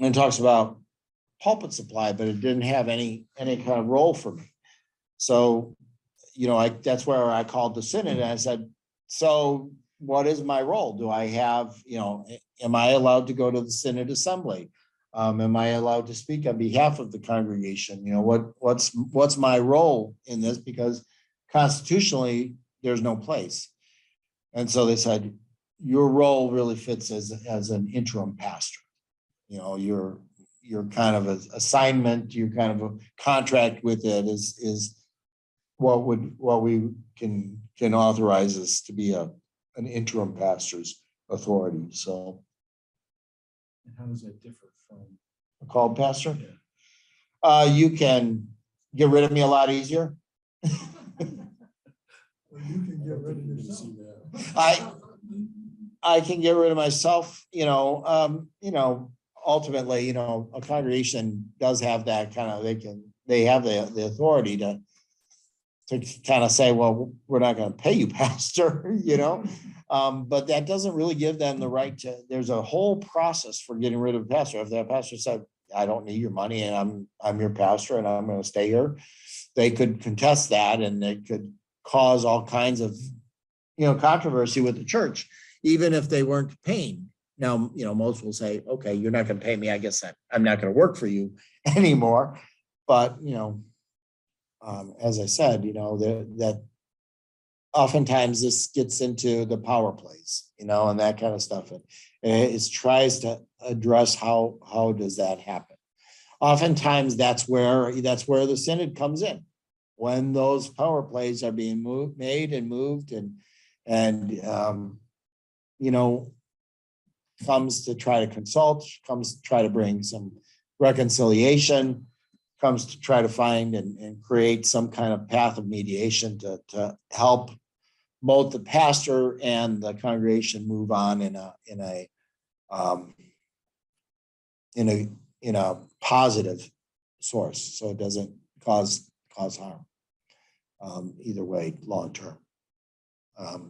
it talks about pulpit supply, but it didn't have any kind of role for me. So, that's where I called the Synod and I said, so what is my role? Do I have, am I allowed to go to the Synod assembly? Am I allowed to speak on behalf of the congregation? What's my role in this? Because constitutionally, there's no place. And so they said, your role really fits as an interim pastor. Your kind of an assignment, your kind of a contract with it is what we can authorize us to be an interim pastor's authority. So, And how does that differ from a called pastor? You can get rid of me a lot easier. Well, you can get rid of yourself. see that? I can get rid of myself, ultimately, a congregation does have that kind of, they have the authority to kind of say, well, we're not going to pay you, pastor, but that doesn't really give them the right to, there's a whole process for getting rid of a pastor. If that pastor said, I don't need your money and I'm your pastor and I'm going to stay here, they could contest that and it could cause all kinds of, controversy with the church, even if they weren't paying. Now, most will say, okay, you're not going to pay me. I guess I'm not going to work for you anymore. But, as I said, that oftentimes this gets into the power plays, and that kind of stuff. And it tries to address how does that happen. Oftentimes that's where the Synod comes in, when those power plays are being made and moved and comes to try to consult, comes to try to bring some reconciliation, comes to try to find and create some kind of path of mediation to help both the pastor and the congregation move on in a positive source, so it doesn't cause harm either way long term. Are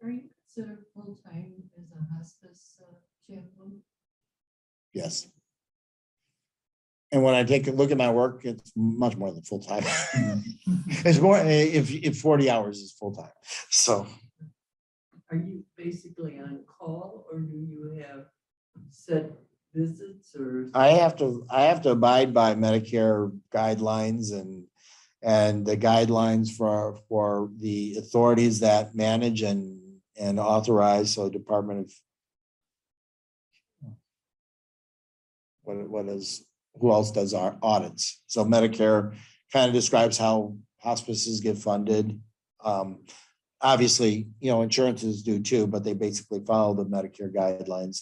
you considered full-time as a hospice chaplain? Yes. And when I take a look at my work, it's much more than full-time. It's more, if 40 hours is full-time. So. Are you basically on call or do you have set visits or? I have to abide by Medicare guidelines and the guidelines for the authorities that manage and authorize. So Department of who else does our audits? So Medicare kind of describes how hospices get funded. Obviously, insurances do too, but they basically follow the Medicare guidelines.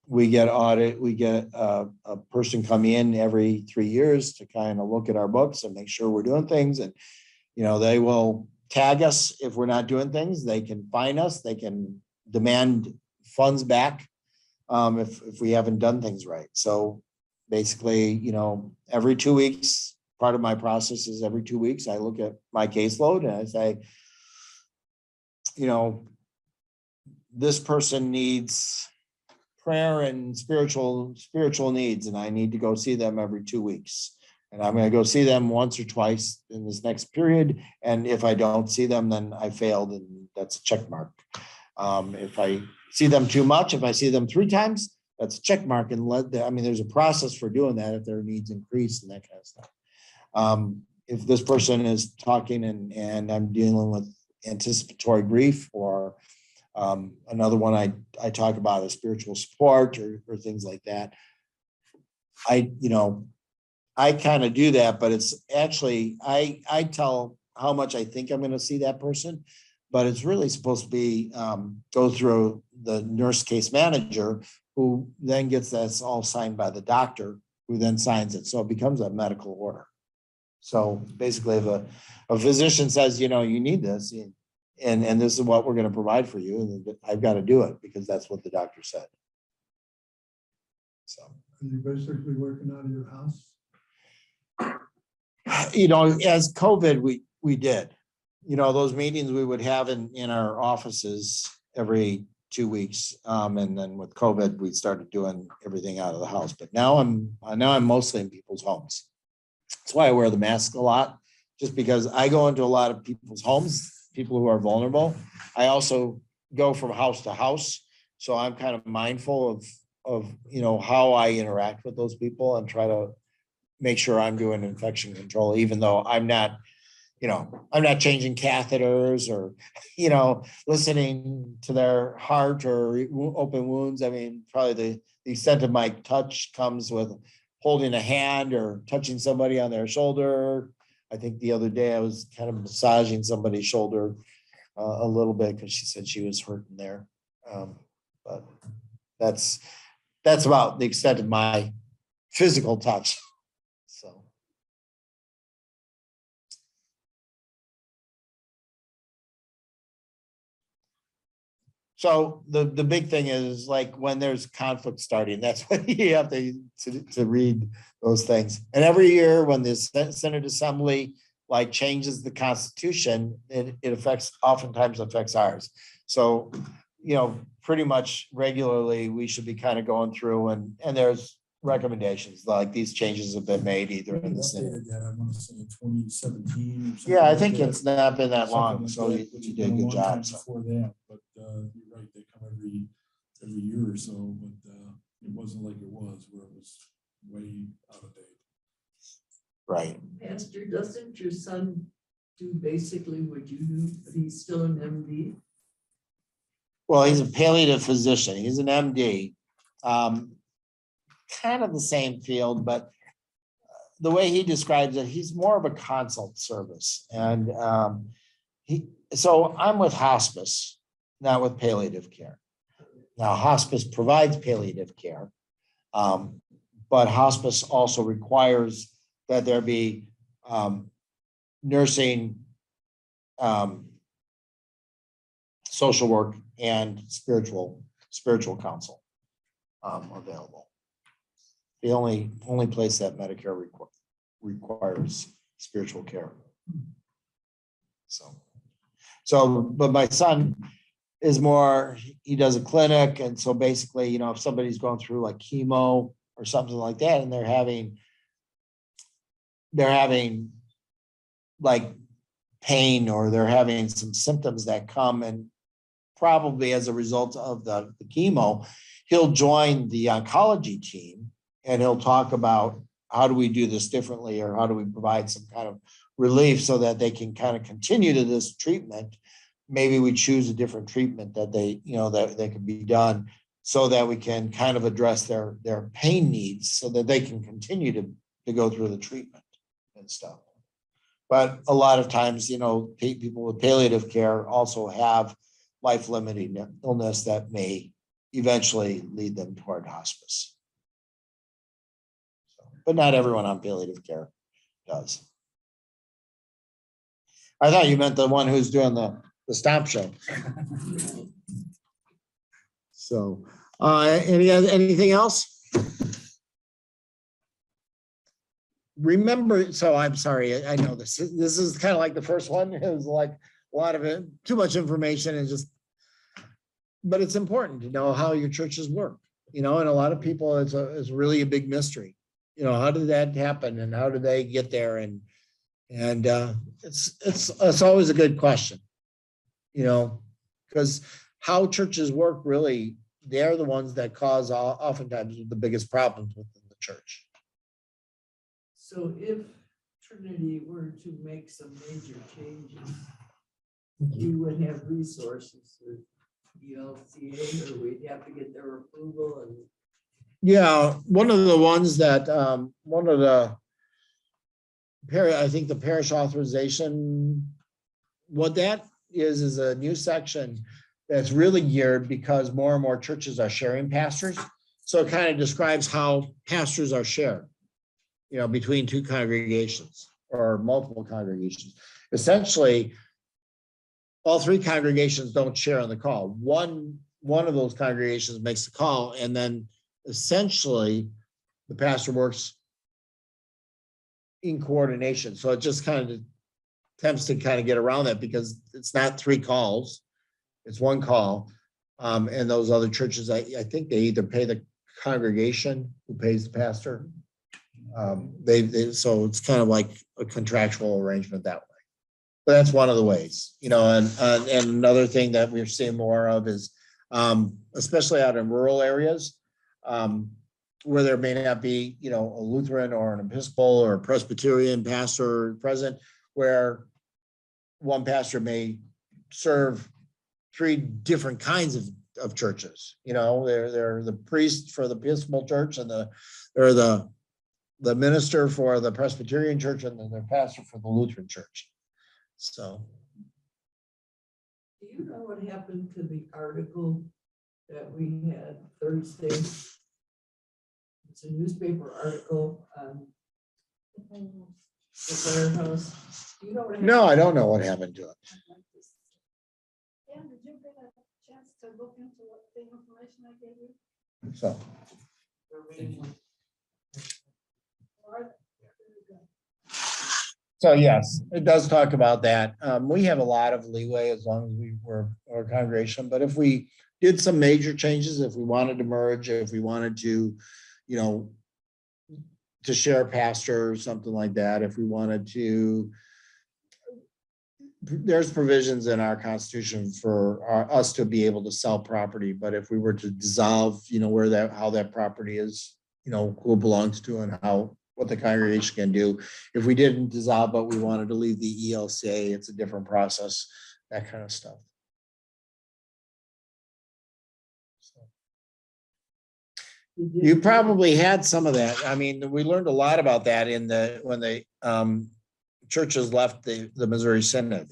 We get a person come in every 3 years to kind of look at our books and make sure we're doing things. And, they will tag us if we're not doing things. They can fine us. They can demand funds back if we haven't done things right. So basically, every 2 weeks, part of my process is every 2 weeks, I look at my caseload and I say, this person needs prayer and spiritual needs, and I need to go see them every 2 weeks. And I'm going to go see them once or twice in this next period. And if I don't see them, then I failed, and that's a check mark. If I see them too much, if I see them 3 times, that's a check mark. And there's a process for doing that if their needs increase and that kind of stuff. If this person is talking and I'm dealing with anticipatory grief, or another one I talk about is spiritual support or things like that. I kind of do that, but it's actually, I tell how much I think I'm going to see that person, but it's really supposed to be go through the nurse case manager, who then gets that all signed by the doctor, who then signs it. So it becomes a medical order. So basically, if a physician says, you need this, and this is what we're going to provide for you, and I've got to do it because that's what the doctor said. So, Are you basically working out of your house? As COVID, we did, those meetings we would have in our offices every 2 weeks. And then with COVID, we started doing everything out of the house. But now I'm mostly in people's homes. That's why I wear the mask a lot, just because I go into a lot of people's homes, people who are vulnerable. I also go from house to house. So I'm kind of mindful of how I interact with those people and try to make sure I'm doing infection control, even though I'm not changing catheters or, listening to their heart or open wounds. Probably the extent of my touch comes with holding a hand or touching somebody on their shoulder. I think the other day I was kind of massaging somebody's shoulder a little bit because she said she was hurting there. But that's about the extent of my physical touch. So the big thing is, like, when there's conflict starting, that's when you have to read those things. And every year when the Senate Assembly changes the Constitution, it oftentimes affects ours. So, pretty much regularly we should be kind of going through and there's recommendations like these changes have been made either in the Senate. I want to say in 2017. Yeah, I think it's not been that long, so you did a good job. Before that, but you're right, they come every year or so, but it wasn't like it was where it was way out of date. Right. Pastor, doesn't your son do basically what you do, but he's still an MD? Well, he's a palliative physician. He's an MD. Kind of the same field, but the way he describes it, he's more of a consult service. And so I'm with hospice, not with palliative care. Now, hospice provides palliative care, but hospice also requires that there be nursing, social work, and spiritual counsel available. The only place that Medicare requires spiritual care. So, but my son is more, he does a clinic. And so basically, if somebody's going through like chemo or something like that, and they're having like pain, or they're having some symptoms that come, and probably as a result of the chemo, he'll join the oncology team and he'll talk about how do we do this differently, or how do we provide some kind of relief so that they can kind of continue to this treatment. Maybe we choose a different treatment that that can be done so that we can kind of address their pain needs so that they can continue to go through the treatment and stuff. But a lot of times, people with palliative care also have life-limiting illness that may eventually lead them toward hospice. But not everyone on palliative care does. I thought you meant the one who's doing the stomp show. So, anything else? Remember, so I'm sorry, I know this is kind of like the first one. It was like a lot of it, too much information and just, but it's important to know how your churches work, and a lot of people, it's really a big mystery. How did that happen and how did they get there? And it's always a good question, because how churches work, really, they're the ones that cause oftentimes the biggest problems within the church. So if Trinity were to make some major changes, you would have resources with ELCA, or we'd have to get their approval and. Yeah, one of the ones that, I think the parish authorization, what that is a new section that's really geared because more and more churches are sharing pastors. So it kind of describes how pastors are shared, between two congregations or multiple congregations. Essentially, all three congregations don't share on the call. One of those congregations makes the call, and then essentially the pastor works in coordination. So it just kind of attempts to kind of get around that because it's not three calls, it's one call. And those other churches, I think they either pay the congregation who pays the pastor. So it's kind of like a contractual arrangement that way. But that's one of the ways, and another thing that we're seeing more of is, especially out in rural areas, where there may not be, a Lutheran or an Episcopal or a Presbyterian pastor present, where one pastor may serve three different kinds of churches. They're the priest for the Episcopal church, and they're the minister for the Presbyterian church, and then the pastor for the Lutheran church. So. Do you know what happened to the article that we had Thursday? It's a newspaper article on the firehouse. Do you know what happened? No, I don't know what happened to it. Yeah, did you get a chance to look into what the information I gave you? So, yes, it does talk about that. We have a lot of leeway as long as we were our congregation, but if we did some major changes, if we wanted to merge, if we wanted to, to share a pastor or something like that, if we wanted to, there's provisions in our constitution for us to be able to sell property, but if we were to dissolve, how that property is, who it belongs to and what the congregation can do. If we didn't dissolve, but we wanted to leave the ELCA, it's a different process, that kind of stuff. So. You probably had some of that. I mean, we learned a lot about that when the churches left the Missouri Synod.